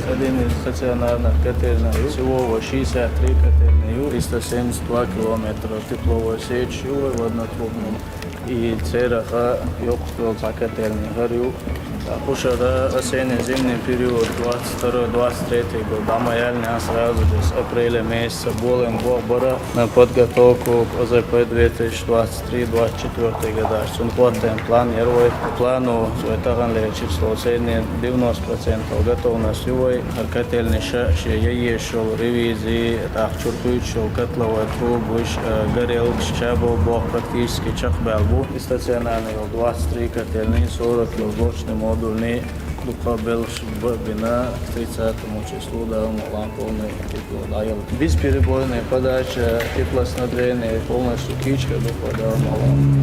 Один из стационарных котельных. Всего 63 котельные. 372 километра тепловой сечи в однотрубном. И цераха ёкстол котельных. Ушара осенне-зимний период 22-23 год. Амаяльня сразу с апреля месяца болем бора на подготовку к ОЗП 2023-2024 года. Он хватаем планирует по плану свой число цены 90% готовность его котельный шаши я шел ревизии так чуртующего котловой трубы горел чабо бог практически чахбелбу и стационарный 23 котельный 40 блочный модульный Лукабел Бина к 30 числу давал полный тепло даял. Бесперебойная подача теплоснабжения, полностью кичка подал малом.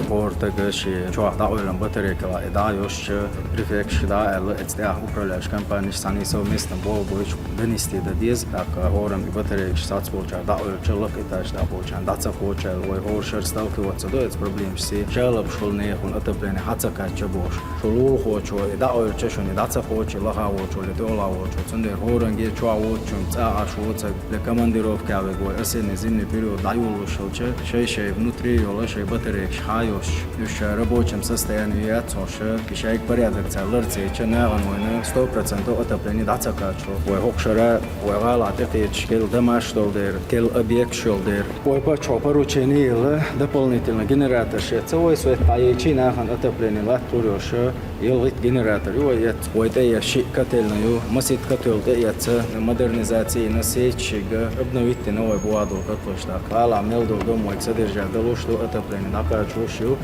Portagăși cioata oilan bătărecala eda još prefect da el etstea upravljač kampanje sani so mestan bo boič benisti da diz tak horam i bătărec sats bolcha da oil chelak etaş da bolcha daca hochel oi horshar stalki whatsa do ets problem si chelab shulne hun ataplene hatsaka chabosh shulul hocho da oil cheshoni daca hoche laha hocho le dola hocho tsnder horange chwa hochum tsa ashotsa le komandirovka ave go asene zimni period dayulu shulche shey внутри yola shey bătărec Hayosh, już рабочем состоянии отцоша, пищайк порядок целлерцы, ченаган войны 100% отопление дацакачу. Ой хокшара, ой галатет кел домаш шолдер, кел объект шолдер. Ой почо поручение л дополнительно генератор шеца, ой свет аечи наган отопление латурёша, елгит генератор. Ой те ящик котельную, масит котел те яца модернизации на сечига обновить новый буаду котлышта. Ала мелдо домой содержать долушло отопление накачу.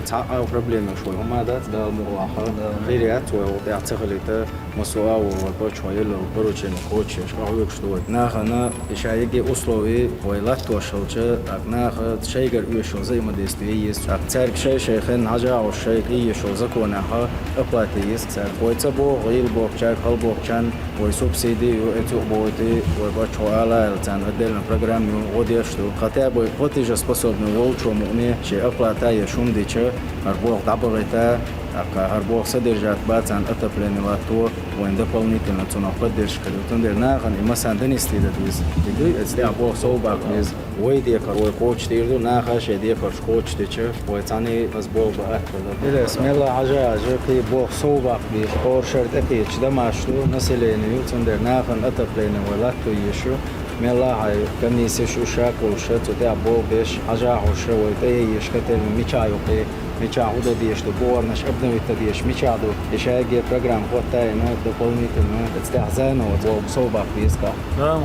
ца проблема шой умадат да мулаха рирят ой ацхалита масуау почвоел поручен хочеш авек что нахана ишаеги условия ойлат тошалча акнаха шейгер уешо взаимодействие есть церк шейхен хажа шейги ешо законаха оплаты есть церк ойца бо гил бокчак хал бокчан ой субсидию эту боты ой почвала цан отдельно программу одежду хотя бы платежеспособный волчому не че оплата ешум дича арбох дабалета арбох содержат бацан отопление лато وين дополнительно цена поддержка тендер нахан и масан донести до диз иду это арбох собак диз ой декор ой коч тирду нахаш декор коч тече ой цани азбол ба или смело ажа ки бог собак би оршер такие домашню населению тендер нахан отопление лато еще ملاعي كنيسة شوشاك وشات وتاع بوبش حاجة عشرة وتايش كتير ميشايو كي ميشاعودو ديش دبورنش ابنو يتديش ميشاعدو يشاجي برنامج وقتها إنه дополнительно استحزانه وصوبك بيسكا. نعم.